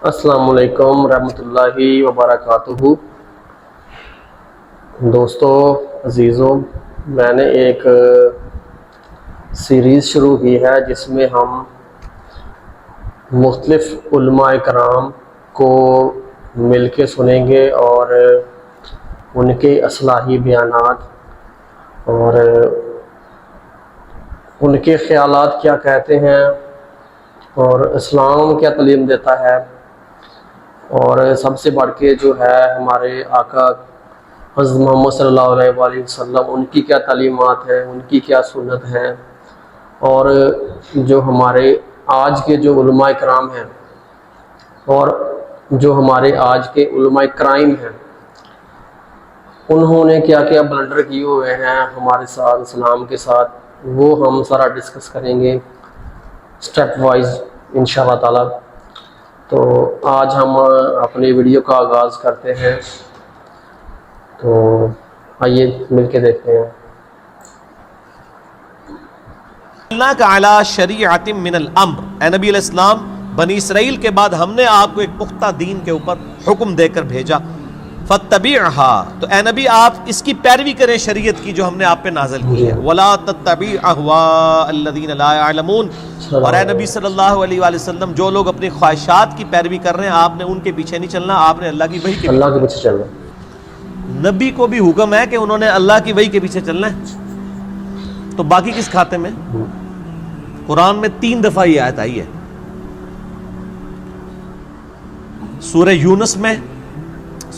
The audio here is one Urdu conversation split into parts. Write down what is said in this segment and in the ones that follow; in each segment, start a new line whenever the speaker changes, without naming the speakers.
السلام علیکم ورحمۃ اللہ وبرکاتہ۔ دوستو عزیزوں، میں نے ایک سیریز شروع کی ہے جس میں ہم مختلف علماء کرام کو مل کے سنیں گے اور ان کے اصلاحی بیانات اور ان کے خیالات کیا کہتے ہیں اور اسلام کیا تعلیم دیتا ہے، اور سب سے بڑھ کے جو ہے ہمارے آقا حضرت محمد صلی اللہ علیہ وآلہ وسلم، ان کی کیا تعلیمات ہیں، ان کی کیا سنت ہے، اور جو ہمارے آج کے جو علماء کرام ہیں اور جو ہمارے آج کے علماء کرائم ہیں، انہوں نے کیا کیا بلنڈر کیے ہوئے ہیں ہمارے ساتھ اسلام کے ساتھ، وہ ہم سارا ڈسکس کریں گے سٹیپ وائز انشاءاللہ تعالی۔ تو آج ہم اپنی ویڈیو کا آغاز کرتے ہیں، تو آئیے مل کے دیکھتے ہیں۔
اللہ کا اعلیٰ شریعت من الامر، اے نبی علیہ السلام، بنی اسرائیل کے بعد ہم نے آپ کو ایک پختہ دین کے اوپر حکم دے کر بھیجا، فاتبعها، تو اے نبی آپ اس کی پیروی کریں شریعت کی جو ہم نے آپ پہ نازل کی ہے، ولا تتبع اهواء الذین لا يعلمون، اور اے نبی صلی اللہ علیہ وآلہ وسلم جو لوگ اپنی خواہشات کی پیروی کر رہے ہیں آپ نے ان کے پیچھے نہیں چلنا، آپ نے اللہ کی وحی کے
پیچھے چلنا۔
نبی کو بھی حکم ہے کہ انہوں نے اللہ کی وحی کے پیچھے چلنا ہے، تو باقی کس کھاتے میں؟ قرآن میں 3 دفعہ یہ آیت آئی ہے، سورہ یونس میں،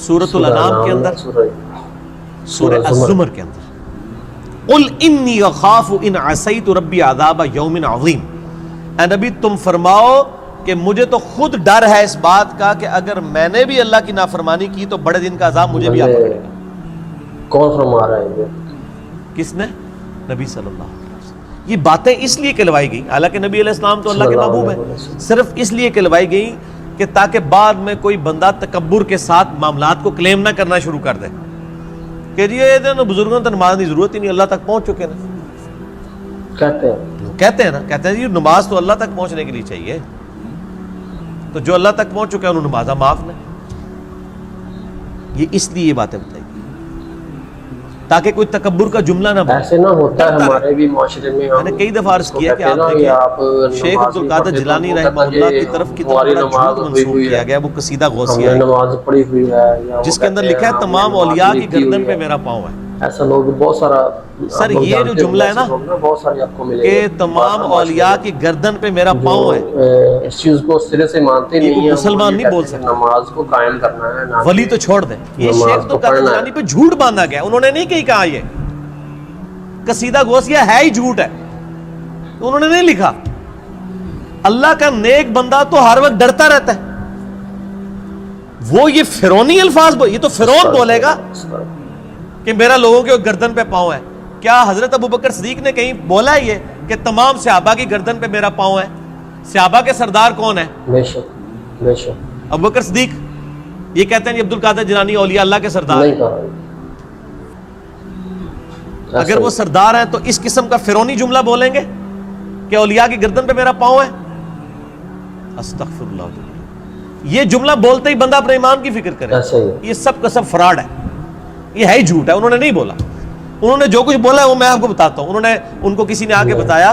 سورۃ الانعام کے اندر، سورہ الزمر کے اندر، قل انی اخاف ان عصیت ربی عذاب یوم عظیم، اے نبی تم فرماؤ کہ مجھے تو خود ڈر ہے اس بات کا کہ اگر میں نے بھی اللہ کی نافرمانی کی تو بڑے دن کا عذاب مجھے بھی آ پکڑے گا۔
کون فرما رہا ہے یہ؟
کس نے؟ نبی صلی اللہ علیہ وسلم۔ یہ باتیں اس لیے کہلوائی گئی، حالانکہ نبی علیہ السلام تو اللہ کے محبوب ہیں، صرف اس لیے کہلوائی گئی کہ تاکہ بعد میں کوئی بندہ تکبر کے ساتھ معاملات کو کلیم نہ کرنا شروع کر دے کہ جی یہ بزرگوں تو نماز کی ضرورت ہی نہیں، اللہ تک پہنچ چکے نا، کہتے ہیں جی نماز تو اللہ تک پہنچنے کے لیے چاہیے، تو جو اللہ تک پہنچ چکے ہیں انہوں نمازہ معاف نہیں۔ یہ اس لیے یہ باتیں بتائی تاکہ کوئی تکبر کا جملہ نہ بنے۔
ایسے نہ ہوتا ہے ہمارے بھی معاشرے میں،
میں نے کئی دفعہ عرض کیا کہ آپ دیکھیں شیخ عبدالقادر جیلانی رحمہ اللہ کی طرف کتنا بڑا جھوٹ منسوخ کیا گیا، وہ قصیدہ غوثیہ ہے
نماز پڑھی ہوئی ہے
جس کے اندر لکھا ہے تمام اولیاء کی گردن پہ میرا پاؤں ہے۔
ایسا لوگ بہت سارا،
سر یہ جو جملہ ہے نا
بہت سارے آپ کو ملے
کہ تمام اولیاء کی گردن پہ میرا پاؤں ہے،
اس چیز کو سرے سے مانتے نہیں ہیں،
مسلمان نہیں بول سکتے،
نماز کو قائم کرنا ہے،
ولی تو چھوڑ دیں۔ یہ شیخ عبدالقادر جیلانی پہ جھوٹ باندھا گیا، انہوں نے نہیں کہیں کہا یہ قصیدہ غوثیہ ہے ہی جھوٹ ہے، انہوں نے نہیں لکھا۔ اللہ کا نیک بندہ تو ہر وقت ڈرتا رہتا ہے، وہ یہ فرعونی الفاظ یہ تو فرعون بولے گا کہ میرا لوگوں کے گردن پہ پاؤں ہے۔ کیا حضرت ابوبکر صدیق نے کہیں بولا ہے یہ کہ تمام صحابہ کی گردن پہ میرا پاؤں ہے؟ صحابہ کے سردار کون ہے؟
بے شک بے شک
ابوبکر صدیق۔ یہ کہتے ہیں عبدالقادر جیلانی اولیاء اللہ کے سردار ہیں، اگر وہ سردار ہیں تو اس قسم کا فرعونی جملہ بولیں گے کہ اولیاء کی گردن پہ میرا پاؤں ہے؟ استغفر اللہ، یہ جملہ بولتے ہی بندہ اپنے ایمان کی فکر کرے۔ یہ سب کا سب فراڈ ہے، یہ ہے ہی جھوٹ ہے، انہوں نے نہیں بولا، انہوں نے جو کچھ بولا ہے وہ میں آپ کو بتاتا ہوں۔ انہوں نے ان کو کسی نے آ کے بتایا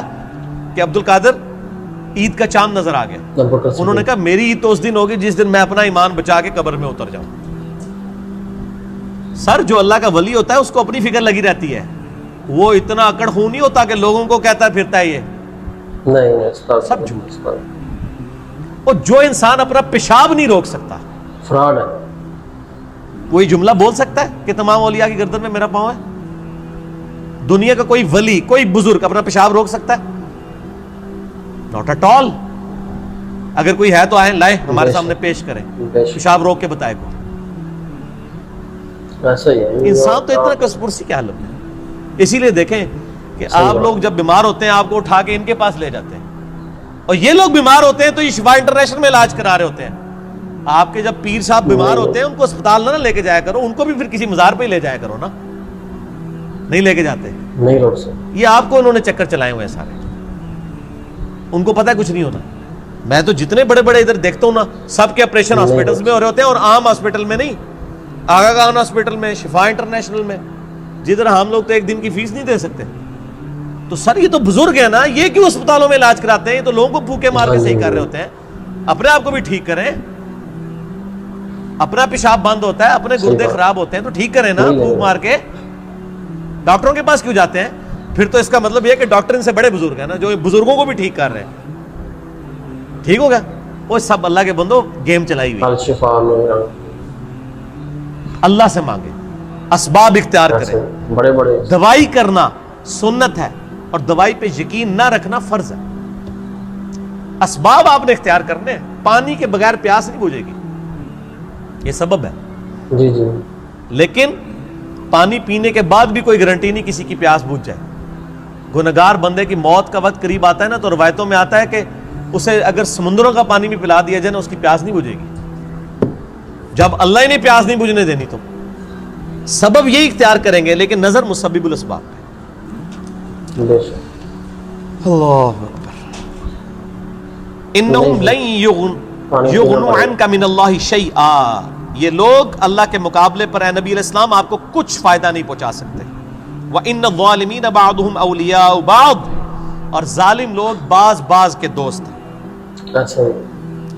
کہ عبدالقادر عید کا چاند نظر آ گیا، انہوں نے کہا میری عید تو اس دن ہوگی جس دن میں اپنا ایمان بچا کے قبر میں اتر جاؤں۔ سر جو اللہ کا ولی ہوتا ہے اس کو اپنی فکر لگی رہتی ہے، وہ اتنا اکڑ خون نہیں ہوتا کہ لوگوں کو کہتا پھرتا ہے یہ
نہیں،
سب جھوٹ۔ اور جو انسان اپنا پیشاب نہیں روک سکتا
فراڈ ہے،
کوئی جملہ بول سکتا ہے کہ تمام اولیاء کی گردن میں میرا پاؤں ہے؟ دنیا کا کوئی ولی، کوئی بزرگ اپنا پیشاب روک سکتا ہے؟ Not at all. اگر کوئی ہے تو آئیں، لائے ہمارے سامنے پیش کریں، پیشاب روک کے بتائے کو۔
ایسا ہی ہے
انسان تو اتنا کسپرسی کیا حالت ہے۔ اسی لیے دیکھیں کہ آپ لوگ جب بیمار ہوتے ہیں آپ کو اٹھا کے ان کے پاس لے جاتے ہیں، اور یہ لوگ بیمار ہوتے ہیں تو یہ شفا انٹرنیشنل میں علاج کرا رہے ہوتے ہیں۔ آپ کے جب پیر صاحب بیمار ہوتے ہیں ان کو اسپتال نہ لے کے جایا کرو، ان کو بھی پھر کسی مزار پہ ہی لے جایا کرو نا، نہیں لے کے جاتے،
نہیں روک سکتے۔
یہ آپ کو انہوں نے چکر چلائے ہوئے ہیں سارے، ان کو پتہ ہے کچھ نہیں ہوتا۔ میں تو جتنے بڑے بڑے ادھر دیکھتا ہوں نا سب کے آپریشن ہاسپٹلس میں ہو رہے ہوتے ہیں, اور عام ہاسپٹل میں نہیں, آغا خان ہاسپٹل میں, شفا انٹرنیشنل میں, جدھر ہم لوگ تو ایک دن کی فیس نہیں دے سکتے. تو سر یہ تو بزرگ ہے نا, یہ کیوں اسپتالوں میں علاج کراتے ہیں؟ یہ تو لوگوں کو پھوکے مار کے صحیح کر رہے ہوتے ہیں. اپنے آپ کو بھی ٹھیک کریں. اپنا پیشاب بند ہوتا ہے, اپنے گردے خراب ہوتے ہیں تو ٹھیک کریں نا, پھوک مار کے. ڈاکٹروں کے پاس کیوں جاتے ہیں؟ پھر تو اس کا مطلب یہ کہ ڈاکٹر ان سے بڑے بزرگ ہیں نا, جو بزرگوں کو بھی ٹھیک کر رہے ہیں. ٹھیک ہو گیا؟ وہ سب اللہ کے بندوں گیم چلائی ہوئی. اللہ سے مانگے, اسباب اختیار کریں.
بڑے بڑے
دوائی کرنا سنت ہے, اور دوائی پہ یقین نہ رکھنا فرض ہے. اسباب آپ نے اختیار کرنے ہیں. پانی کے بغیر پیاس نہیں بجھے گی, یہ سبب ہے.
جی جی.
لیکن پانی پینے کے بعد بھی کوئی گارنٹی نہیں کسی کی پیاس بجھ جائے. گنہگار بندے کی موت کا وقت قریب آتا ہے نا, تو روایتوں میں آتا ہے کہ اسے اگر سمندروں کا پانی بھی پلا دیا جائے نا, اس کی پیاس نہیں بجھے گی. جب اللہ ہی نے پیاس نہیں بجھنے دینی تو سبب یہی اختیار کریں گے, لیکن نظر مسبب الاسباب پہ. اللہ اکبر. انہم لن یغنوا عنک من اللہ شیئا, یہ لوگ اللہ کے مقابلے پر اے نبی علیہ السلام آپ کو کچھ فائدہ نہیں پہنچا سکتے. وَإِنَّ الظَّالِمِينَ بَعْضُهُمْ أَوْلِيَاءُ بَعْضٍ, اور ظالم لوگ بعض بعض کے دوست ہیں.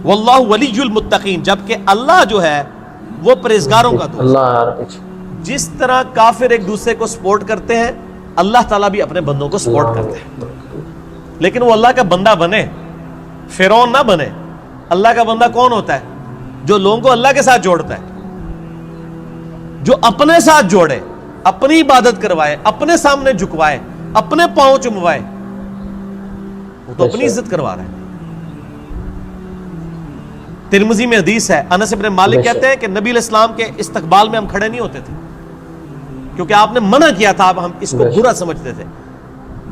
واللہ ولی المتقین, جبکہ اللہ جو ہے وہ پرہیزگاروں کا دوست. جس طرح کافر ایک دوسرے کو سپورٹ کرتے ہیں, اللہ تعالیٰ بھی اپنے بندوں کو سپورٹ کرتے ہیں. لیکن وہ اللہ کا بندہ بنے, فرعون نہ بنے. اللہ کا بندہ کون ہوتا ہے؟ جو لوگوں کو اللہ کے ساتھ جوڑتا ہے, جو اپنے ساتھ جوڑے, اپنی عبادت کروائے, اپنے سامنے جھکوائے, اپنے پاؤں چموائے. وہ تو اپنی عزت کروا رہا ہے. ترمذی میں حدیث ہے, انس بن مالک کہتے ہیں کہ نبی علیہ السلام کے استقبال میں ہم کھڑے نہیں ہوتے تھے, کیونکہ آپ نے منع کیا تھا. اب ہم اس کو برا سمجھتے تھے.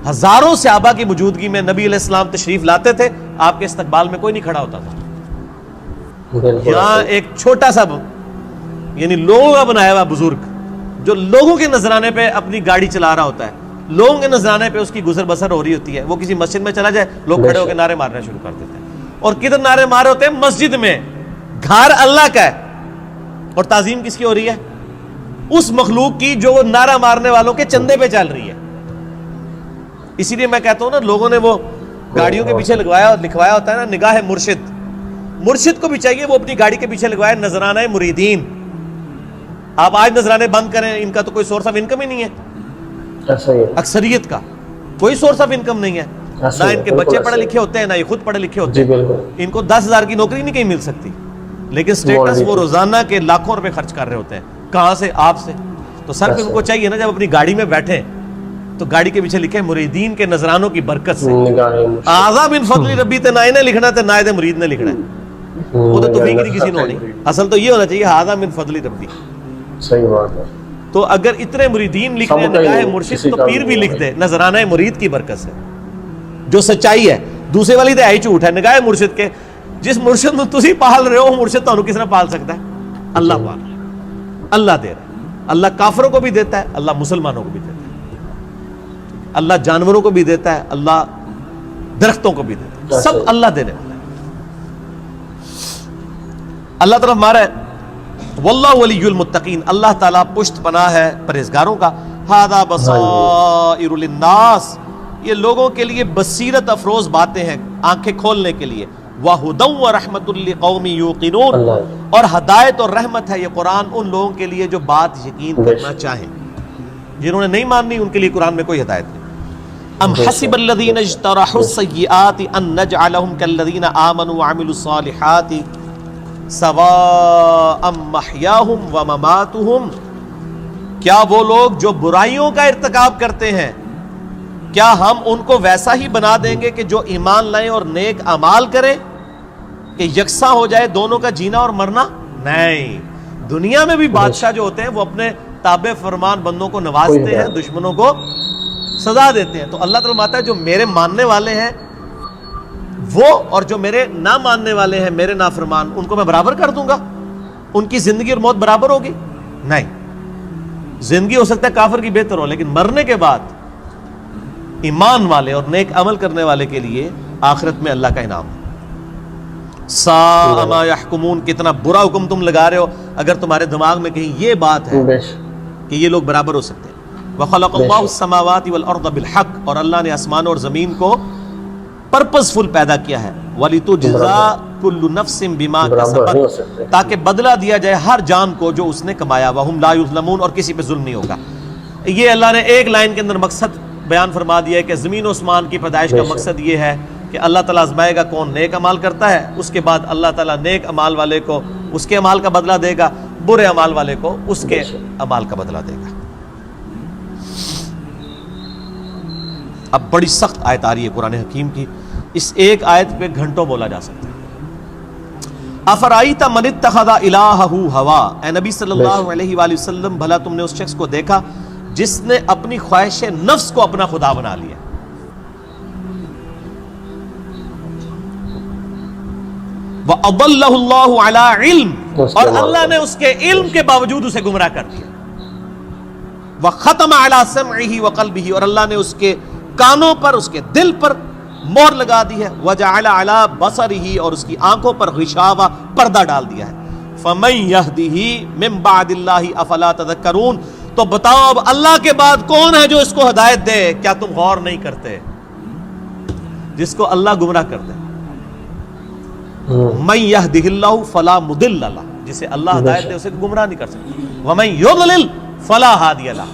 ہزاروں صحابہ کی موجودگی میں نبی علیہ السلام تشریف لاتے تھے, آپ کے استقبال میں کوئی نہیں کھڑا ہوتا تھا. یہاں ایک چھوٹا سا یعنی لوگوں کا بنایا ہوا بزرگ, جو لوگوں کے نذرانے پہ اپنی گاڑی چلا رہا ہوتا ہے, لوگوں کے نذرانے پہ اس کی گزر بسر ہو رہی ہوتی ہے. وہ کسی مسجد میں چلا جائے, لوگ کھڑے ہو کے نعرے مارنا شروع کر دیتے ہیں. اور کدھر نعرے مارے ہوتے ہیں؟ مسجد میں. گھر اللہ کا ہے, اور تعظیم کس کی ہو رہی ہے؟ اس مخلوق کی جو وہ نعرہ مارنے والوں کے چندے پہ چل رہی ہے. اسی لیے میں کہتا ہوں نا, لوگوں نے وہ گاڑیوں کے پیچھے لکھوایا ہوتا ہے نا, نگاہ مرشد. مرشد کو بھی چاہیے وہ اپنی گاڑی کے پیچھے لگوائے نذرانہ مریدین. آپ آج نذرانے بند کریں, ان کا تو کوئی سورس آف انکم ہی نہیں ہے. اکثریت کا کوئی سورس آف انکم نہیں ہے. نہ ان کے بچے پڑھے لکھے ہوتے ہیں, نہ یہ خود پڑھے لکھے ہوتے ہیں. ان کو 10,000 کی نوکری نہیں کہیں مل سکتی, لیکن سٹیٹس وہ روزانہ کے لاکھوں روپے خرچ کر رہے ہوتے ہیں. کہاں سے؟ آپ سے. تو سر ان کو چاہیے نا, جب اپنی گاڑی میں بیٹھے تو گاڑی کے پیچھے لکھے مریدین کے نذرانوں کی برکت سے. آزا من فضل ربی تے نہ نے لکھنا تے نہ مرید نے لکھنا ہے. وہ تو توفیق نہیں کسی نے ہونی. اصل تو یہ ہونا چاہیے آزا من فضل ربی.
صحیح بات ہے.
تو اگر اتنے مریدین لکھ رہے نگاہ مرشد, تو پیر بھی لکھ دے نذرانہ مرید کی برکت سے, جو سچائی ہے. دوسرے والی تو ہے ہی جھوٹ ہے. نگاہ مرشد کے, جس مرشد میں تسی پال رہے ہو, مرشد تو کس نے پال سکتا ہے؟ اللہ پال. اللہ دے رہا ہے. اللہ کافروں کو بھی دیتا ہے, اللہ مسلمانوں کو بھی دیتا ہے, اللہ جانوروں کو بھی دیتا ہے, اللہ درختوں کو بھی دیتا ہے. سب اللہ دینے والا ہے. اللہ طرف مارا ہے. واللہ ولی المتقین, اللہ تعالیٰ پشت پناہ ہے پرہیزگاروں کا. ھذا بصائر للناس, یہ لوگوں کے لیے بصیرت افروز باتیں ہیں, آنکھیں کھولنے کے لیے. وَھُدًى وَرَحْمَةٌ لِّقَوْمٍ يُوقِنُونَ, اور ہدایت اور رحمت ہے یہ قرآن ان لوگوں کے لیے جو بات یقین کرنا چاہیں. جنہوں نے نہیں ماننی ان کے لیے قرآن میں کوئی ہدایت نہیں. ام حسب الذین اجترحوا السیئات ان نجعلهم كالذین آمنوا وعملوا الصالحات سواء محیاہم ومماتہم, کیا وہ لوگ جو برائیوں کا ارتکاب کرتے ہیں, کیا ہم ان کو ویسا ہی بنا دیں گے کہ جو ایمان لائیں اور نیک اعمال کریں, کہ یکساں ہو جائے دونوں کا جینا اور مرنا؟ نہیں. دنیا میں بھی بادشاہ جو ہوتے ہیں وہ اپنے تابع فرمان بندوں کو نوازتے ہیں, دشمنوں کو سزا دیتے ہیں. تو اللہ تعالیٰ فرماتا ہے جو میرے ماننے والے ہیں وہ, اور جو میرے نہ ماننے والے ہیں میرے نافرمان, ان کو میں برابر کر دوں گا. ان کی زندگی اور موت برابر ہوگی؟ نہیں. زندگی ہو سکتا ہے کافر کی بہتر ہو, لیکن مرنے کے بعد ایمان والے اور نیک عمل کرنے والے کے لیے آخرت میں اللہ کا انعام ہے. ساء ما یحکمون، کتنا برا حکم تم لگا رہے ہو اگر تمہارے دماغ میں کہیں یہ بات ہے کہ یہ لوگ برابر ہو سکتے ہیں۔ وَخَلَقَ اللَّهُ السَّمَاوَاتِ وَالْأَرْضَ بِالْحَقِّ، اور اللہ نے آسمانوں اور زمین کو پرپس فل پیدا کیا ہے، وَلِتُجْزَىٰ كُلُّ نَفْسٍ بِمَا كَسَبَتْ، تاکہ بدلہ دیا جائے ہر جان کو جو اس نے کمایا، وَهُمْ لَا يُظْلَمُونَ، اور کسی پہ ظلم نہیں ہوگا۔ یہ اللہ نے ایک لائن کے اندر مقصد بیان فرما دیا ہے کہ زمین و آسمان کی پیدائش کا مقصد یہ ہے کہ اللہ تعالیٰ آزمائے گا کون نیک عمال کرتا ہے، اس کے بعد اللہ تعالیٰ نیک عمال والے کو اس کے عمال کا بدلہ دے گا، برے عمال والے کو اس کے عمال کا بدلہ دے گا۔ اب بڑی سخت آیت آ رہی ہے قرآن حکیم کی، اس ایک آیت پہ گھنٹوں بولا جا سکتا ہے۔ افرائیت من اتخذ الہہ ہوا، اے نبی صلی اللہ علیہ وآلہ وسلم بھلا تم نے اس شخص کو دیکھا جس نے اپنی خواہش نفس کو اپنا خدا بنا لیا۔ وَأَضَلَّهُ اللَّهُ عَلَىٰ عِلْمٍ، اور اللہ نے اس کے علم کے باوجود اسے گمراہ کر دیا۔ وَخَتَمَ عَلَىٰ سَمْعِهِ وَقَلْبِهِ، اور اللہ نے اس کے کانوں پر اس کے دل پر مہر لگا دی ہے۔ وَجَعَلَ عَلَىٰ بَصَرِهِ، اور اس کی آنکھوں پر غشاوہ پردہ ڈال دیا ہے۔ فَمَن يَهْدِهِ مِن بَعْدِ اللَّهِ أَفَلَا تَذَكَّرُونَ، تو بتاؤ اب اللہ کے بعد کون ہے جو اس کو ہدایت دے، کیا تم غور نہیں کرتے؟ جس کو اللہ گمراہ کر دے، من یہدہ اللہ فلا مضل لہ، جسے اللہ ہدایت دے اسے گمراہ نہیں کر سکتا، ومن یضلل فلا ہادی لہ،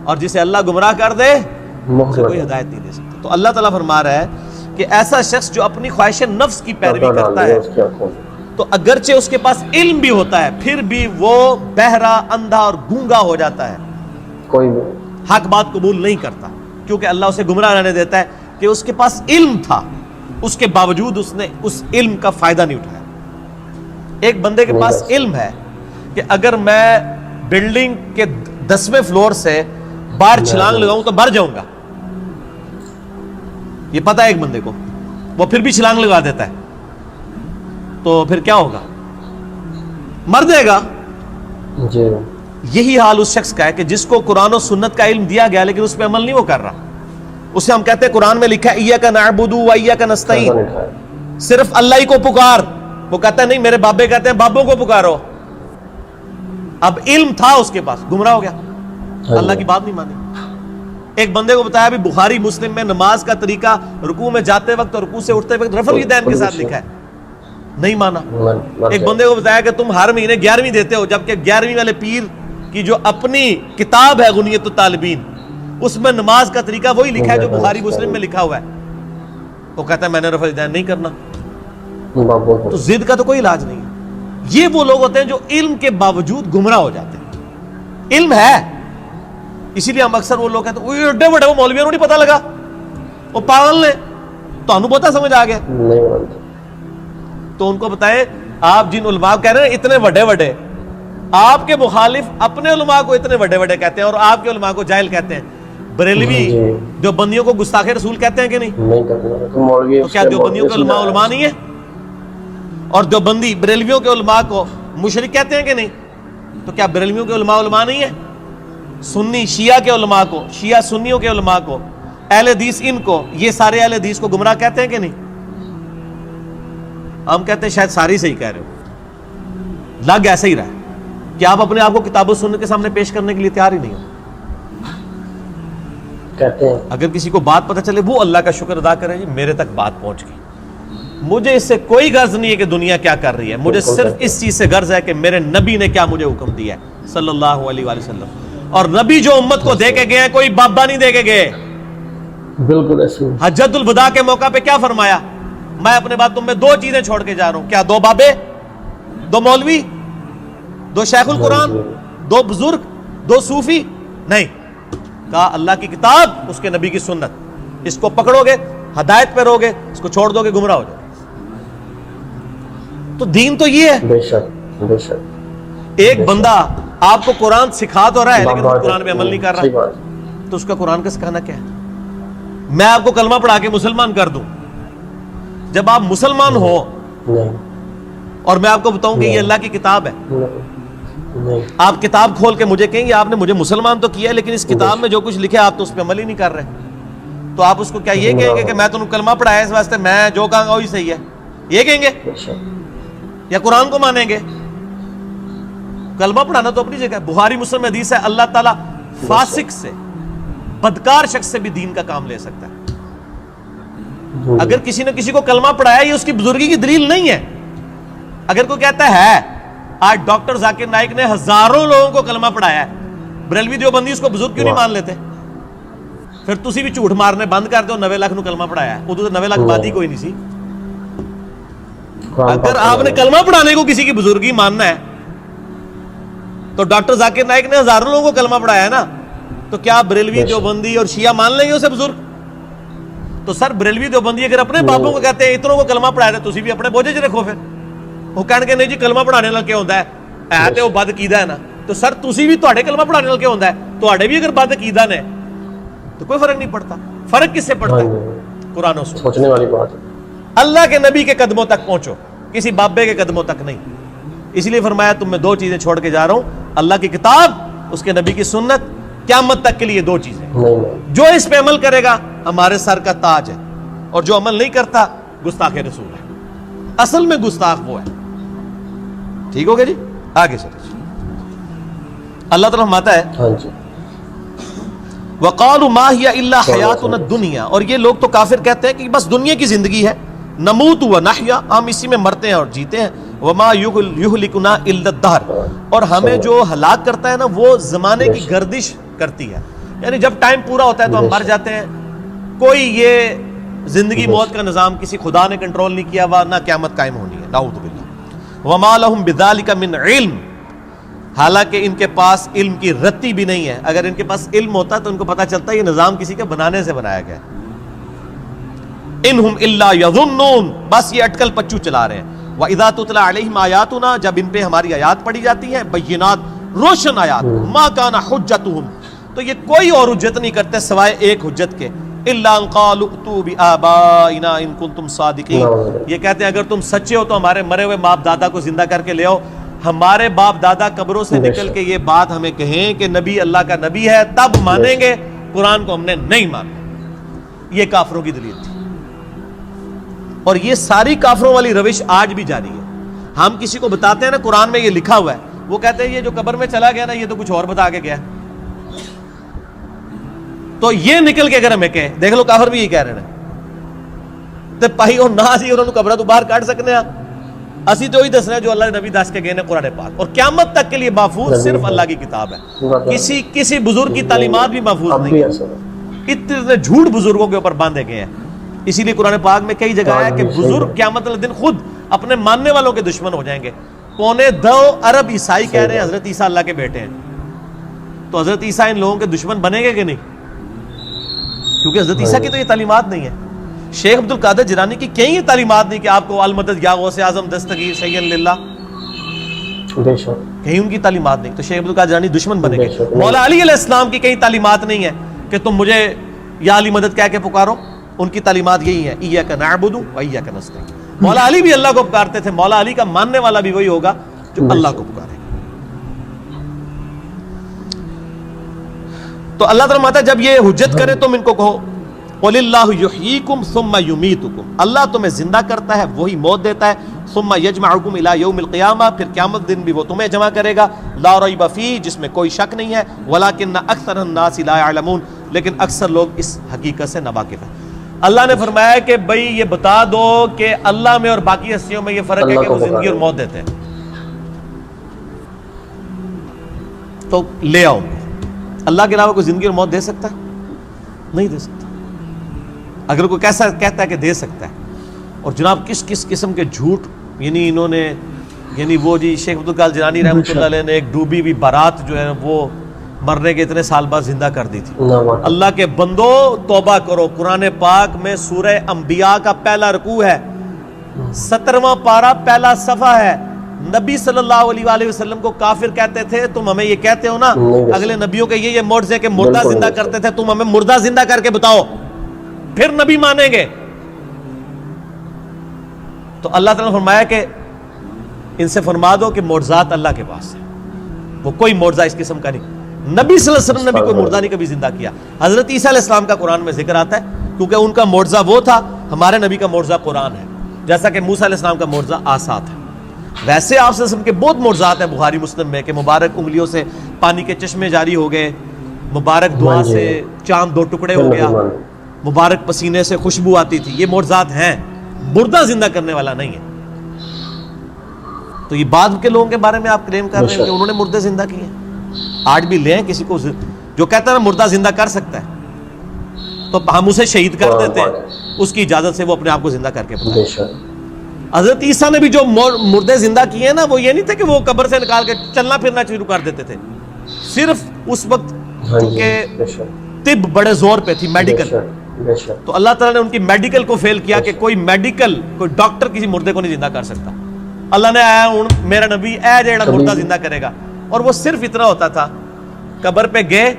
اور جسے اللہ گمراہ کر دے اسے کوئی ہدایت نہیں دے سکتا۔ تو اللہ تعالیٰ فرما رہا ہے کہ ایسا شخص جو اپنی خواہش نفس کی پیروی کرتا ہے، تو اگرچہ اس کے پاس علم بھی ہوتا ہے پھر بھی وہ بہرا، اندھا اور گونگا ہو جاتا ہے، کوئی حق بات قبول نہیں کرتا، کیونکہ اللہ اسے گمراہ رہنے دیتا ہے کہ اس کے پاس علم تھا، اس کے باوجود اس نے اس علم کا فائدہ نہیں اٹھایا۔ ایک بندے کے پاس علم ہے کہ اگر میں بلڈنگ کے 10ویں فلور سے باہر چھلانگ لگاؤں تو مر جاؤں گا، یہ پتہ ہے ایک بندے کو، وہ پھر بھی چھلانگ لگا دیتا ہے، تو پھر کیا ہوگا؟ مر جائے گا۔ یہی حال اس شخص کا ہے کہ جس کو قرآن و سنت کا علم دیا گیا لیکن اس پہ عمل نہیں وہ کر رہا۔ اسے ہم کہتے ہیں قرآن میں لکھا ہے ایاک نعبد و ایاک نستعین، صرف اللہ ہی کو پکار، وہ کہتا ہے نہیں میرے بابے کہتے ہیں بابوں کو پکارو۔ اب علم تھا اس کے پاس، گمراہ ہو گیا، اللہ کی بات نہیں مانی۔ ایک بندے کو بتایا بھی بخاری مسلم میں نماز کا طریقہ رکوع میں جاتے وقت اور رکوع سے اٹھتے وقت رفع الیدین کے ساتھ لکھا ہے، نہیں مانا۔ ایک بندے کو بتایا کہ تم ہر مہینے 11ویں دیتے ہو، جبکہ 11ویں والے پیر کی جو اپنی کتاب ہے غنیۃ الطالبین اس میں نماز کا طریقہ وہی لکھا ہے جو بخاری مسلم میں لکھا ہوا ہے، وہ کہتا ہے میں نے رفع الیدین نہیں کرنا۔ تو ضد کا تو کوئی علاج نہیں ہے۔ یہ وہ لوگ ہوتے ہیں جو علم کے باوجود گمراہ ہو جاتے ہیں۔ علم ہے، اسی لیے ہم اکثر وہ لوگ کہتے ہیں ایڈے بڑے وہ مولویوں کو نہیں پتہ لگا، وہ پاگل نے، تو انہوں پتہ سمجھ آ گیا۔ تو ان کو بتائے آپ جن علماء کہہ رہے ہیں اتنے بڑے بڑے، آپ کے مخالف اپنے علماء کو اتنے بڑے بڑے کہتے ہیں اور آپ کے علماء کو جاہل کہتے ہیں۔ بریلوی جو بندیوں کو گستاخ رسول کہتے ہیں کہ نہیں؟ تو کیا جو بندیوں کے علماء علماء نہیں ہیں؟ اور جو بندی بریلویوں کے علماء کو مشرک کہتے ہیں کہ نہیں؟ تو کیا بریلویوں کے علماء علماء نہیں ہیں؟ سنی شیعہ کے علماء کو، شیعہ سنیوں کے علماء کو، اہل حدیث ان کو، یہ سارے اہل حدیث کو گمراہ کہتے ہیں کہ نہیں؟ ہم کہتے ہیں شاید ساری صحیح کہہ رہے ہو، لگ ایسا ہی رہا ہے کہ آپ اپنے آپ کو کتاب و سنت کے سامنے پیش کرنے کے لیے تیار ہی نہیں ہو۔ کہتے ہیں اگر کسی کو بات پتہ چلے وہ اللہ کا شکر ادا کرے، جی میرے تک بات پہنچ گئی، مجھے اس سے کوئی غرض نہیں ہے کہ دنیا کیا کر رہی ہے، مجھے صرف اس چیز سے غرض ہے کہ میرے نبی نے کیا مجھے حکم دیا ہے صلی اللہ علیہ وآلہ وسلم۔ اور نبی جو امت کو دے کے گئے ہیں کوئی بابا نہیں دے کے گئے۔ بالکل ایسے حجۃ الوداع کے موقع پہ کیا فرمایا؟ میں اپنے بعد تم میں 2 چیزیں چھوڑ کے جا رہا ہوں، کیا 2 بابے، 2 مولوی، 2 شیخ القرآن، 2 بزرگ، 2 صوفی؟ نہیں، کہا اللہ کی کتاب، اس کے نبی کی سنت، اس کو پکڑو گے ہدایت پہ رہو گے، اس کو چھوڑ دو گے گمراہ ہو جاؤ۔ تو دین تو یہ ہے۔ بے شک بے شک ایک بندہ آپ کو قرآن سکھا تو رہا ہے لیکن وہ قرآن پہ عمل نہیں کر رہا، تو اس کا قرآن کا سکھانا کیا ہے؟ میں آپ کو کلمہ پڑھا کے مسلمان کر دوں، جب آپ مسلمان ہو اور میں آپ کو بتاؤں کہ یہ اللہ کی کتاب ہے، آپ کتاب کھول کے مجھے کہیں گے آپ نے مجھے مسلمان تو کیا ہے لیکن اس کتاب میں جو کچھ لکھا ہے آپ تو اس پہ عمل ہی نہیں کر رہے، تو آپ اس کو کیا یہ کہیں گے کہ میں تو کلمہ پڑھایا اس واسطے میں جو کہوں گا وہی صحیح ہے، یہ کہیں گے؟ یا قرآن کو مانیں گے؟ کلمہ پڑھانا تو اپنی جگہ ہے. بخاری مسلم میں حدیث ہے اللہ تعالیٰ فاسق سے، بدکار شخص سے بھی دین کا کام لے سکتا ہے. اگر کسی نے کسی کو کلمہ پڑھایا یہ اس کی بزرگی کی دلیل نہیں ہے. اگر کوئی کہتا ہے آج ڈاکٹر ذاکر نائک نے ہزاروں لوگوں کو کلمہ پڑھایا ہے، بریلوی دیوبندی اس کو بزرگ کیوں نہیں مان لیتے؟ پھر تسی بھی جھوٹ مارنے بند کر دو. 90 لاکھ نو کلمہ پڑھایا ہے، ادو تو 90 لاکھ بات ہی کوئی نہیں سی. اگر آپ نے کلمہ پڑھانے کو کسی کی بزرگی ماننا ہے تو ڈاکٹر ذاکر نائک نے ہزاروں لوگوں کو کلمہ پڑھایا ہے نا، تو کیا بریلوی دیوبندی اور شیعہ مان لیں گے اسے بزرگ؟ تو سر بریلوی دیوبندی اگر اپنے باپوں کو کہتے ہیں اتنوں کو کلمہ پڑھایا تھا، تسی بھی اپنے بوجھے چ رکھو. پھر وہ کہنے کہ نہیں جی کلمہ پڑھانے نال کیا ہوندا ہے تے وہ بد عقیدہ ہے نا. تو سر تسی بھی تواڈے کلمہ پڑھانے نال کیا ہوندا ہے؟ تواڈے بھی اگر بد عقیدہ نے تو کوئی فرق نہیں پڑتا. فرق کس سے پڑتا ہے؟ قرآن و سنت.
سوچنے والی بات ہے.
اللہ کے نبی کے قدموں تک پہنچو، کسی بابے کے قدموں تک نہیں. اس لیے فرمایا تم میں 2 چیزیں چھوڑ کے جا رہا ہوں، اللہ کی کتاب، اس کے نبی کی سنت. قیامت تک کے لیے 2 چیزیں، جو اس پہ عمل کرے گا ہمارے سر کا تاج ہے، اور جو عمل نہیں کرتا گستاخ رسول ہے. اصل میں گستاخ وہ ہے. ٹھیک ہو گیا جی؟ آگے چلیں. اللہ تعالیٰ فرماتا ہے وَقَالُوا مَا هِيَ إِلَّا حَيَاتُنَا الدُّنْيَا، اور یہ لوگ تو کافر کہتے ہیں کہ بس دنیا کی زندگی ہے، نموت وَنَحْيَا، ہم اسی میں مرتے ہیں اور جیتے ہیں، وَمَا يُهْلِكُنَا إِلَّا الدَّهْرُ، اور ہمیں جو ہلاک کرتا ہے نا وہ زمانے کی گردش کرتی ہے. یعنی جب ٹائم پورا ہوتا ہے تو ہم مر جاتے ہیں. کوئی یہ زندگی موت کا نظام کسی خدا نے کنٹرول نہیں کیا ہوا، نہ قیامت قائم ہونی ہے. نعوذ باللہ. وَمَا لَهُمْ بِذَلِكَ مِنْ عِلْمٍ، حالانکہ ان کے پاس علم کی رتی بھی نہیں ہے. اگر ان کے پاس علم ہوتا تو ان کو پتا چلتا یہ نظام کسی کے بنانے سے بنایا گیا. انہم الا یظنون، بس یہ اٹکل پچو چلا رہے ہیں. وَإِذَا تُتْلَى عَلَيْهِمْ آیاتنا، جب ان پہ ہماری آیات پڑھی جاتی ہیں، بینات، روشن آیات، ما کان حجتہم، تو یہ کوئی اور حجت نہیں کرتے سوائے ایک حجت کے، الا ان قالوا ائتوا بآبائنا ان کنتم صادقین، یہ کہتے ہیں اگر تم سچے ہو تو ہمارے مرے ہوئے باپ دادا کو زندہ کر کے لے آؤ. ہمارے باپ دادا قبروں سے نکل کے یہ بات ہمیں کہیں کہ نبی اللہ کا نبی ہے تب مانیں گے، قرآن کو ہم نے نہیں مانا. یہ کافروں کی دلیل تھی، اور یہ ساری کافروں والی روش آج بھی جاری ہے. ہم کسی کو بتاتے ہیں نا قرآن میں یہ لکھا ہوا ہے، وہ کہتے ہیں یہ جو قبر میں چلا گیا نا یہ تو کچھ اور بتا کے گیا. تو یہ نکل کے اگر ہمیں کہے، دیکھ لو کافر بھی یہ کہہ رہے ہیں تے پائی اور نہ سی انہوں نے قبرہ تو باہر کاٹ سکنے ہیں. اسی تو ہی دسنا جو اللہ نے نبی دس کے گئے نے قرآن پاک، اور قیامت تک کے لیے محفوظ صرف اللہ کی کتاب ہے. کسی بزرگ کی تعلیمات بھی محفوظ نہیں ہے. اتنے جھوٹ بزرگوں کے اوپر باندھے گئے ہیں. اسی لیے قرآن پاک میں کئی جگہ ہے کہ بزرگ قیامت والے دن خود اپنے ماننے والوں کے دشمن ہو جائیں گے. 2.25 ارب عیسائی کہہ رہے ہیں حضرت عیسیٰ اللہ کے بیٹے ہیں، تو حضرت عیسیٰ ان لوگوں کے دشمن بنیں گے کہ نہیں؟ کیونکہ حضرت عیسیٰ کی تو یہ تعلیمات نہیں ہے. شیخ عبد القادر جیلانی کی کہیں یہ تعلیمات نہیں کہ آپ کو المدد یا غوث اعظم دستگیر شیئا للہ، کہیں ان کی تعلیمات نہیں. تو شیخ عبد القادر جیلانی دشمن بنے گے. مولا علی علیہ السلام کی کہیں تعلیمات نہیں ہے کہ تم مجھے یا علی مدد کہہ کے پکارو. ان کی تعلیمات یہی ہے ایاک نعبد و ایاک نستعین. مولا علی بھی اللہ کو پکارتے تھے، مولا علی کا ماننے والا بھی وہی ہوگا جو اللہ کو پکارے. تو اللہ تعالیٰ ماتا جب یہ حجت کرے تم ان کو کہو قُلِ اللَّهُ يُحْيِيكُمْ ثُمَّ يُمِيتُكُمْ، اللہ تمہیں زندہ کرتا ہے وہی موت دیتا ہے. ثُمَّ يَجْمَعُكُمْ إِلَى يَوْمِ الْقِيَامَةِ، پھر قیامت دن بھی وہ تمہیں جمع کرے گا. لا ریب فیہ، جس میں کوئی شک نہیں ہے. وَلَكِنَّ أَكْثَرَ النَّاسِ لَا يَعْلَمُونَ، لیکن اکثر لوگ اس حقیقت سے ناواقف ہیں. اللہ نے فرمایا کہ بھئی یہ بتا دو کہ اللہ میں اور باقی ہستیوں میں یہ فرق ہے کہ وہ زندگی اور موت دیتے ہیں. تو لے آؤ. اللہ کے علاوہ کوئی زندگی اور موت دے سکتا ہے؟ نہیں دے سکتا. اگر کوئی کیسا کہتا ہے کہ دے سکتا ہے، اور جناب کس کس قسم کے جھوٹ، یعنی انہوں نے، یعنی وہ جی شیخ عبد القادر جیلانی رحمۃ اللہ علیہ نے ایک ڈوبی ہوئی بارات جو ہے وہ مرنے کے اتنے سال بعد زندہ کر دی تھی. اللہ کے بندو توبہ کرو. قرآن پاک میں سورہ انبیاء کا پہلا رکوع ہے، 17واں پارہ پہلا صفحہ ہے. نبی صلی اللہ علیہ وآلہ وسلم کو کافر کہتے تھے، تم ہمیں یہ کہتے ہو نا اگلے نبیوں کے یہ معجزے کہ مردہ زندہ کرتے تھے، تم ہمیں مردہ زندہ کر کے بتاؤ پھر نبی مانیں گے. تو اللہ تعالیٰ نے فرمایا کہ ان سے فرما دو کہ معجزات اللہ کے پاس ہے، وہ کوئی معجزہ اس قسم کا نہیں. نبی صلی اللہ علیہ وسلم نے بھی کوئی معجزہ نہیں کبھی زندہ کیا. حضرت عیسیٰ علیہ السلام کا قرآن میں ذکر آتا ہے کیونکہ ان کا معجزہ وہ تھا. ہمارے نبی کا معجزہ قرآن ہے، جیسا کہ موسیٰ علیہ السلام کا معجزہ عصا تھا. ویسے آپ صلی اللہ علیہ وسلم کے بہت معجزات ہیں بخاری مسلم میں کہ مبارک انگلیوں سے پانی کے چشمے جاری ہو گئے، مبارک دعا سے چاند 2 ٹکڑے ہو گیا، مبارک پسینے سے خوشبو آتی تھی، یہ معجزات ہیں، مردہ زندہ کرنے والا نہیں ہے۔ تو یہ بعد کے لوگوں کے بارے میں آپ کلیم کر رہے ہیں کہ انہوں نے مردے زندہ کیے ہیں۔ آج بھی لیں کسی کو جو کہتا ہے نا مردہ زندہ کر سکتا ہے تو ہم اسے شہید کر دیتے ہیں، اس کی اجازت سے وہ اپنے آپ کو زندہ کر کے بتائے۔ حضرت عیسیٰ نے بھی جو مردے زندہ کیے ہیں نا، وہ یہ نہیں تھے کہ وہ قبر سے نکال کے چلنا پھرنا شروع کر دیتے تھے، صرف اس وقت چونکہ طب بڑے زور پہ تھی، میڈیکل، تو اللہ تعالیٰ نے ان کی میڈیکل کو فیل کیا کہ کوئی ڈاکٹر کسی مردے کو نہیں زندہ کر سکتا۔ اللہ نے آیا ہوں میرا نبی اے جیڑا مردہ زندہ کرے گا، اور وہ صرف اتنا ہوتا تھا، قبر پہ گئے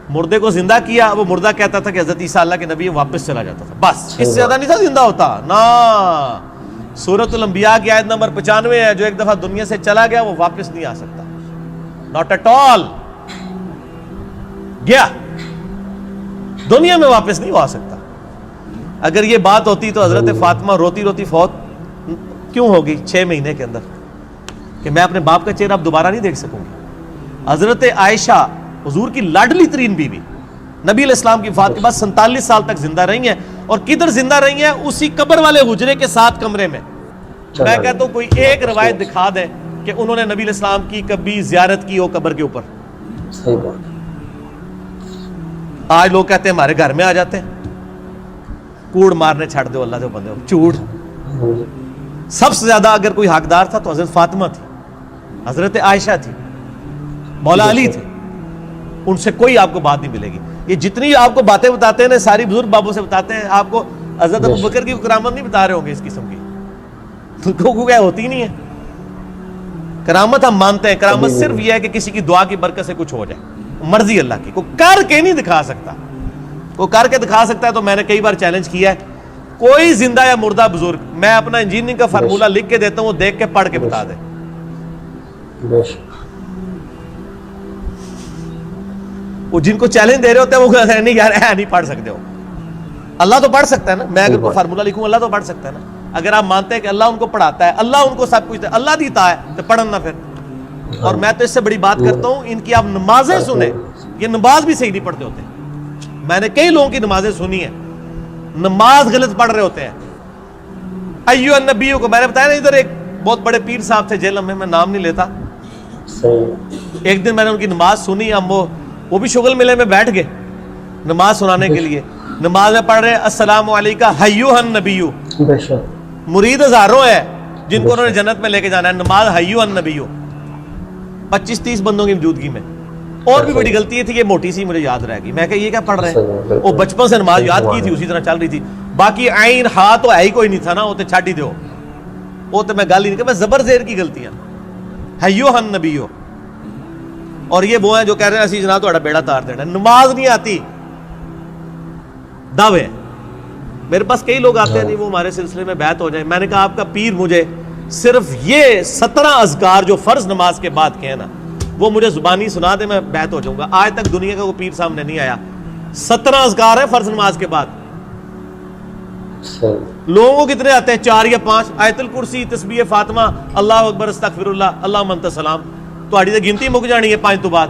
مردے کو زندہ کیا، وہ مردہ کہتا تھا کہ حضرت عیسیٰ اللہ کے نبی، واپس چلا جاتا تھا، بس اس سے زیادہ نہیں تھا زندہ ہوتا نا۔ سورۃ الانبیاء کی آیت نمبر 95 ہے، جو ایک دفعہ دنیا سے چلا گیا وہ واپس نہیں آ سکتا، ناٹ ایٹ آل، گیا دنیا میں واپس نہیں آ سکتا۔ اگر یہ بات ہوتی تو حضرت فاطمہ روتی روتی فوت کیوں ہوگی 6 مہینے کے اندر، کہ میں اپنے باپ کا چہرہ اب دوبارہ نہیں دیکھ سکوں گی۔ حضرت عائشہ حضور کی لاڈلی ترین بیوی، نبی علیہ السلام کی وفات کے بعد 47 سال تک زندہ رہی ہیں، اور کدھر زندہ رہی ہیں؟ اسی قبر والے حجرے کے ساتھ کمرے میں۔ میں کہتا ہوں کوئی ایک روایت دکھا دیں کہ انہوں نے نبی علیہ السلام کی کبھی زیارت کی ہو قبر کے اوپر۔ آج لوگ کہتے ہیں ہمارے گھر میں آ جاتے ہیں، کوڑ مارنے چھڑ دو اللہ دے بندے ہو، جھوٹ۔ سب سے زیادہ اگر کوئی حقدار تھا تو حضرت فاطمہ تھی، حضرت عائشہ تھی، مولا علی تھے، ان سے کوئی آپ کو بات نہیں ملے گی۔ یہ جتنی آپ کو باتیں بتاتے ہیں ساری بزرگ بابوں سے بتاتے ہیں، آپ کو حضرت ابوبکر کی کرامت نہیں بتا رہے ہوں گے اس قسم کی، تو کیا ہوتی نہیں ہے کرامت۔ ہم مانتے ہیں کرامت صرف یہ ہے کہ کسی کی دعا کی برکت سے کچھ ہو جائے، مرضی اللہ کی، کوئی کر کے نہیں دکھا سکتا۔ کوئی کر کے دکھا سکتا ہے تو میں نے کئی بار چیلنج کیا ہے، کوئی زندہ یا مردہ بزرگ، میں اپنا انجینئرنگ کا فارمولہ لکھ کے دیتا ہوں، وہ دیکھ کے پڑھ کے بتا دے۔ وہ جن کو چیلنج دے رہے ہوتے ہیں وہ کہتے ہیں نہیں یار نہیں پڑھ سکتے ہو۔ اللہ تو پڑھ سکتا ہے نا، میں اگر کوئی فارمولہ لکھوں اللہ تو پڑھ سکتا ہے نا۔ اگر آپ مانتے ہیں کہ اللہ ان کو پڑھاتا ہے، اللہ ان کو سب کچھ اللہ دیتا ہے، تو پڑھن نہ پھر۔ اور میں تو اس سے بڑی بات کرتا ہوں، ان کی آپ نمازیں سنیں، یہ نماز بھی صحیح نہیں پڑھتے ہوتے۔ میں نے کئی لوگوں کی نمازیں سنی ہیں، نماز غلط پڑھ رہے ہوتے ہیں۔ ایو النبیوں کو میں نے بتایا نا، ادھر ایک بہت بڑے پیر صاحب تھے جیل میں نام نہیں لیتا، ایک دن میں نے ان کی نماز سنی، ہم وہ بھی شغل ملے میں بیٹھ گئے نماز سنانے کے لیے۔ نماز میں پڑھ رہے السلام علیکہ ایھا النبی، مرید ہزاروں ہے جن کو انہوں نے جنت میں لے کے جانا ہے، نماز ایھا النبی 25-30 بندوں کی موجودگی میں۔ اور بھی بڑی غلطی تھی، یہ موٹی سی مجھے یاد رہ گئی، میں کہ یہ کیا پڑھ رہے ہیں؟ وہ بچپن سے نماز یاد کی تھی، اسی طرح چل رہی تھی، باقی عین ہا تو ہے ہی کوئی نہیں تھا نا، وہ تو چھاٹی دو، وہ تو میں گل ہی نہیں کہ میں زبر زیر کی غلطیاں ایھا النبی۔ اور یہ وہ ہیں جو کہہ رہے ہیں اسی جناب تہاڈا بیڑا تار دینا، نماز نہیں آتی، دعوے۔ میرے پاس کئی لوگ آتے ہیں نہیں وہ ہمارے سلسلے میں بیعت ہو جائے، میں نے کہا آپ کا پیر مجھے صرف یہ 17 اذکار جو فرض نماز کے بعد کے ہیں نا وہ مجھے زبانی سنا دے، میں بیعت ہو جاؤں گا۔ آج تک دنیا کا کوئی پیر سامنے نہیں آیا۔ 17 اذکار ہیں فرض نماز کے بعد۔ لوگوں کو کتنے آتے ہیں؟ 4 یا 5، آیت الکرسی، تسبیح فاطمہ، اللہ اکبر، استغفر اللہ، اللہم انت السلام۔ تہاڈی تے گنتی مک جانی ہے 5 تو بعد۔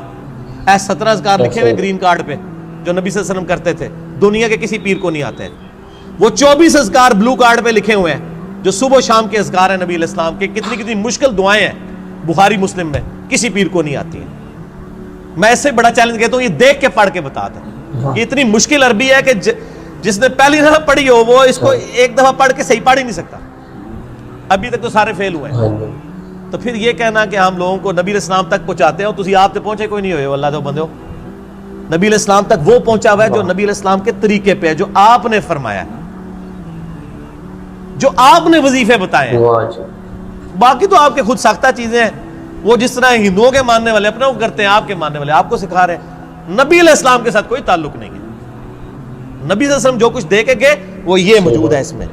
اے 17 اذکار لکھے ہوئے گرین کارڈ پہ جو نبی صلی اللہ علیہ وسلم کرتے تھے، دنیا کے کسی پیر کو نہیں آتے ہیں۔ وہ 24 اذکار بلو کارڈ پہ لکھے ہوئے ہیں جو صبح و شام کے اذکار ہیں نبی علیہ السلام کے، کتنی مشکل دعائیں ہیں بخاری مسلم میں، کسی پیر کو نہیں آتی ہیں۔ میں اس سے بڑا چیلنج کہتا ہوں، یہ دیکھ کے پڑھ کے بتا دیں۔ یہ اتنی مشکل عربی ہے کہ جس نے پہلی دفعہ پڑھی ہو وہ اس کو ایک دفعہ پڑھ کے صحیح پڑھ ہی نہیں سکتا۔ ابھی تک تو سارے فیل ہوئے ہیں۔ تو پھر یہ کہنا کہ ہم لوگوں کو نبی علیہ السلام تک پہنچاتے ہیں، تسی آپ تے پہنچے کوئی نہیں ہوئے ہو، اللہ دے بندے ہو۔ نبی علیہ السلام تک وہ پہنچا ہوا ہے جو نبی علیہ السلام کے طریقے پہ ہے، جو آپ نے فرمایا ہے، جو آپ نے وظیفے بتائے ہیں۔ باقی تو آپ کے خود ساختہ چیزیں ہیں، وہ جس طرح ہندوؤں کے ماننے والے اپنا وہ کرتے ہیں، آپ کے ماننے والے آپ کو سکھا رہے ہیں۔ نبی علیہ السلام کے ساتھ کوئی تعلق نہیں ہے۔ نبی صلی اللہ علیہ وسلم جو کچھ دے کے گئے وہ یہ موجود ہے اس میں،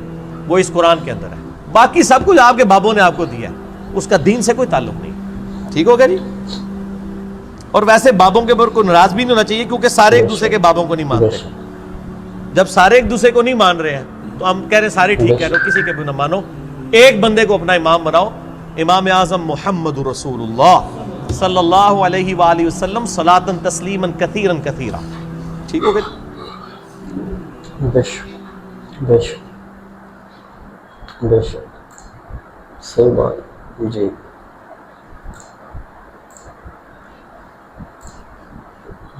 وہ اس قرآن کے اندر ہے۔ باقی سب کچھ آپ کے بابوں نے آپ کو دیا ہے، اس کا دین سے کوئی تعلق نہیں۔ ٹھیک ہو گیا جی؟ اور ویسے بابوں کے اوپر کوئی ناراض بھی نہیں ہونا چاہیے، کیونکہ سارے ایک دوسرے کے بابوں کو نہیں مانتے۔ جب سارے ایک دوسرے کو نہیں مان رہے ہیں تو ہم کہہ رہے ہیں سارے ٹھیک کہہ رہے ہو، کسی کے بھی نہ مانو، ایک بندے کو اپنا امام بناؤ، امام اعظم محمد رسول اللہ صلی اللہ علیہ وآلہ وسلم صلاۃ تسلیما کثیرا کثیرا. ٹھیک ہو گیا؟
بے شک بے شک بے شک صحیح بات. جی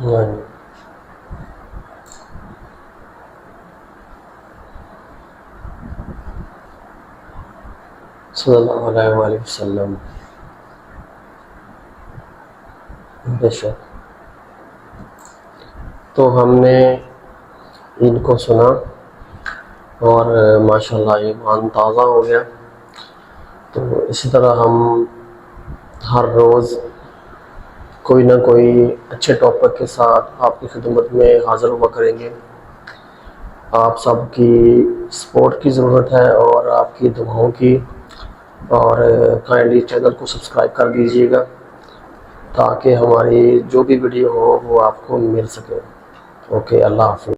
ہاں جی. صلی اللہ علیہ وآلہ وسلم. بے شک. تو ہم نے ان کو سنا اور ماشاءاللہ ایمان تازہ ہو گیا. تو اسی طرح ہم ہر روز کوئی نہ کوئی اچھے ٹاپک کے ساتھ آپ کی خدمت میں حاضر ہوا کریں گے. آپ سب کی سپورٹ کی ضرورت ہے اور آپ کی دعاؤں کی. اور کائنڈلی چینل کو سبسکرائب کر دیجیے گا تاکہ ہماری جو بھی ویڈیو ہو وہ آپ کو مل سکے. اوکے، اللہ حافظ.